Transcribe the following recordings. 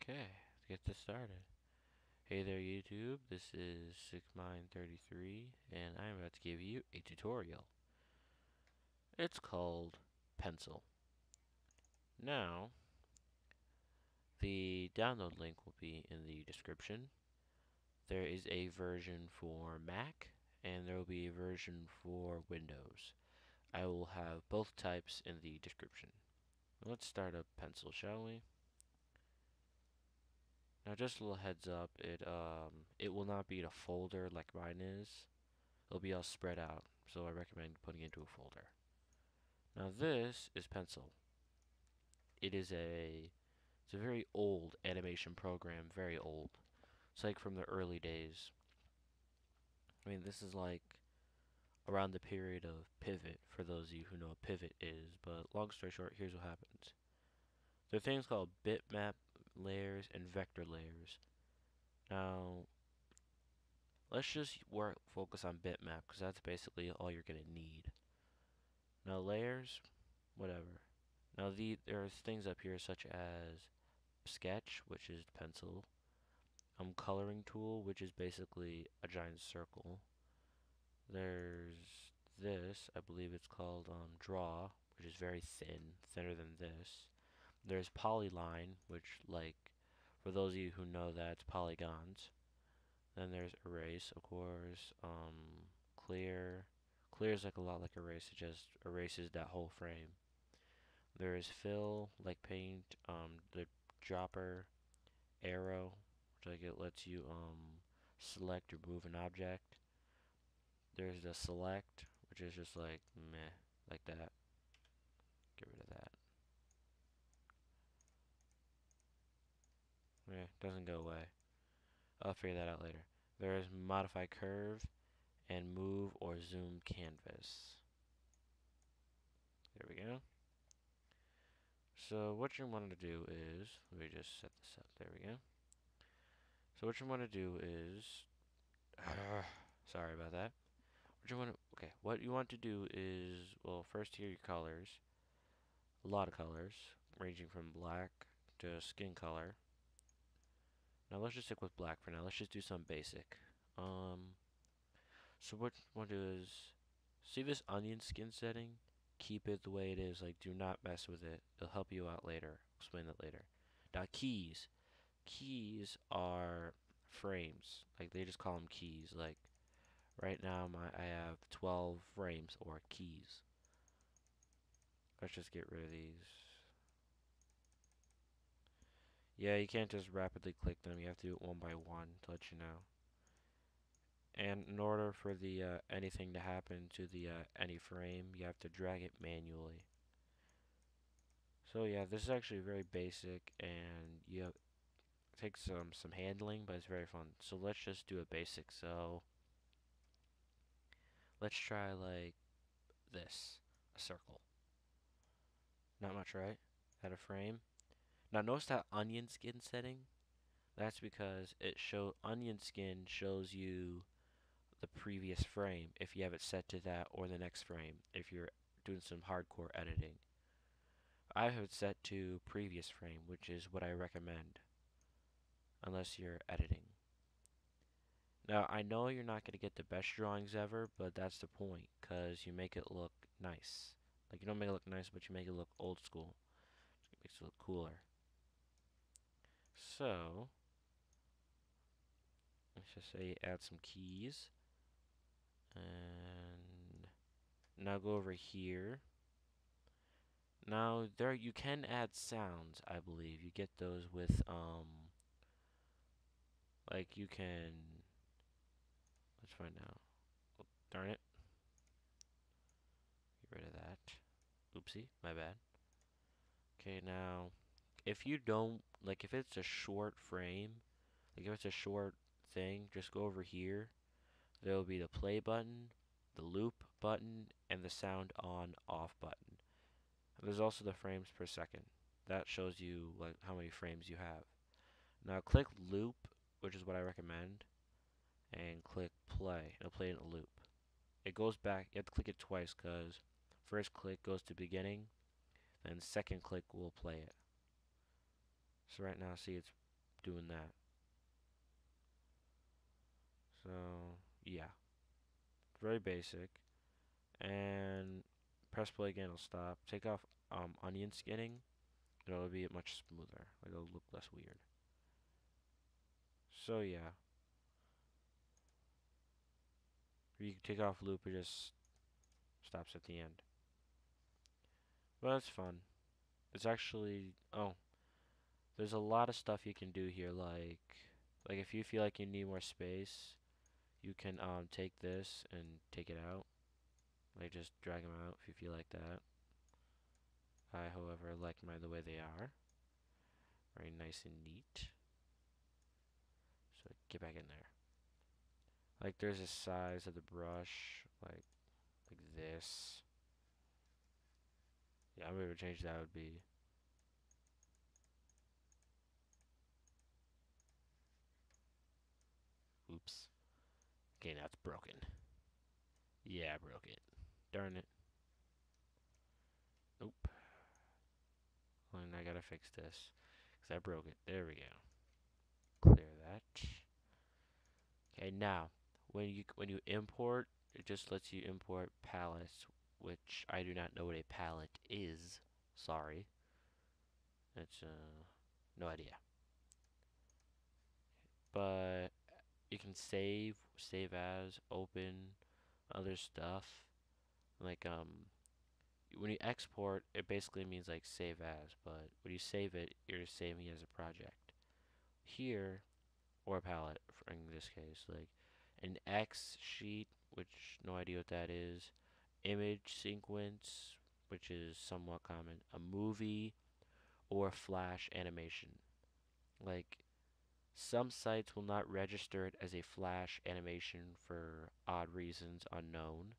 Okay, let's get this started. Hey there YouTube, this is SickMind33 and I'm about to give you a tutorial. It's called Pencil. Now, the download link will be in the description. There is a version for Mac and there will be a version for Windows. I will have both types in the description. Let's start up Pencil, shall we? Now just a little heads up, it will not be in a folder like mine is. It'll be all spread out, so I recommend putting it into a folder. Now this is Pencil. It's a very old animation program, very old. It's like from the early days. I mean, this is like around the period of Pivot, for those of you who know what Pivot is, but long story short, here's what happens. There are things called bitmap layers and vector layers. Now, let's just focus on bitmap, because that's basically all you're going to need. Now layers, whatever. Now there's things up here such as sketch, which is pencil, coloring tool, which is basically a giant circle. There's this, I believe it's called draw, which is very thin, thinner than this. There's polyline, which for those of you who know that, it's polygons. Then there's erase, of course. Clear. Clear is like a lot like erase, it just erases that whole frame. There is fill, like paint, the dropper, arrow, which like it lets you select or move an object. There's the select, which is just like meh, like that. Get rid of that. Yeah, doesn't go away. I'll figure that out later. There is modify curve and move or zoom canvas. There we go. So what you want to do is, let me just set this up. There we go. So what you want to do is, sorry about that. What you want to do is, well, first here are your colors. A lot of colors, ranging from black to skin color. Now let's just stick with black for now. Let's just do some basic. So what you want to do is, see this onion skin setting? Keep it the way it is. Like, do not mess with it. It'll help you out later. Explain that later. Now keys. Keys are frames. Like, they just call them keys. Like, right now I have 12 frames or keys. Let's just get rid of these. Yeah, you can't just rapidly click them. You have to do it one by one to let you know. And in order for the anything to happen to the any frame, you have to drag it manually. So yeah, this is actually very basic, and it takes some handling, but it's very fun. So let's just do a basic. So let's try like this, a circle. Not much, right? Add a frame. Now notice that onion skin setting. That's because onion skin shows you the previous frame if you have it set to that, or the next frame if you're doing some hardcore editing. I have it set to previous frame, which is what I recommend unless you're editing. Now I know you're not going to get the best drawings ever, but that's the point, because you make it look nice. Like, you don't make it look nice, but you make it look old school. It makes it look cooler. So let's just say add some keys, and now go over here. Now there you can add sounds, I believe. You get those with like you can, let's find out. Oh, darn it. Get rid of that. Oopsie, my bad. Okay, now if you don't like, if it's a short frame, like if it's a short thing, just go over here. There will be the play button, the loop button, and the sound on off button. And there's also the frames per second. That shows you like how many frames you have. Now click loop, which is what I recommend, and click play. It'll play in a loop. It goes back, you have to click it twice, because first click goes to beginning, then second click will play it. So right now, see, it's doing that. So yeah, very basic. And press play again, it'll stop. Take off onion skinning, and it'll be much smoother. Like it'll look less weird. So yeah, you can take off loop, it just stops at the end. But it's fun. It's actually there's a lot of stuff you can do here. Like if you feel like you need more space, you can take this and take it out. Like just drag them out if you feel like that. I, however, like mine the way they are. Very nice and neat. So get back in there. Like there's a size of the brush, like this. Yeah, I'm gonna change that would be. Oops. Okay, now it's broken. Yeah, I broke it. Darn it. Nope. And I gotta fix this. Because I broke it. There we go. Clear that. Okay, now when you import, it just lets you import palettes, which I do not know what a palette is. Sorry. It's no idea. But you can save as, open, other stuff. Like when you export, it basically means like save as, but when you save it, you're just saving it as a project. Here, or a palette in this case, like an X sheet, which no idea what that is, image sequence, which is somewhat common, a movie, or flash animation. Like some sites will not register it as a flash animation for odd reasons unknown,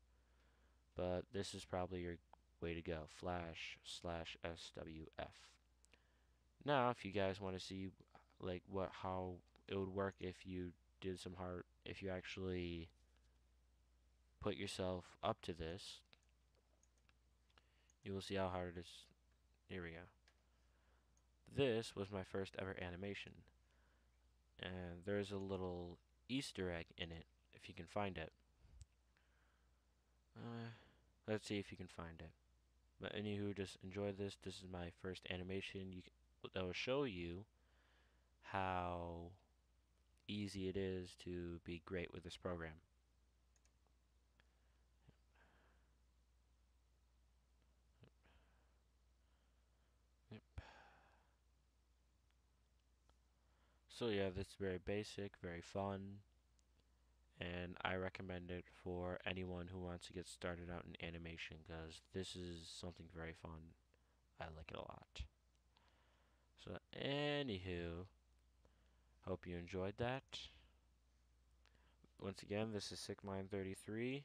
but this is probably your way to go. Flash slash SWF. Now, if you guys want to see like what how it would work if you did some hard, if you actually put yourself up to this, you will see how hard it is. Here we go. This was my first ever animation, and there's a little Easter egg in it if you can find it. Uh, let's see if you can find it. But any who just enjoyed this, this is my first animation. That will show you how easy it is to be great with this program. Yep. So yeah, this is very basic, very fun, and I recommend it for anyone who wants to get started out in animation because this is something very fun. I like it a lot. So anywho, hope you enjoyed that. Once again, this is SickMind33,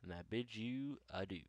and I bid you adieu.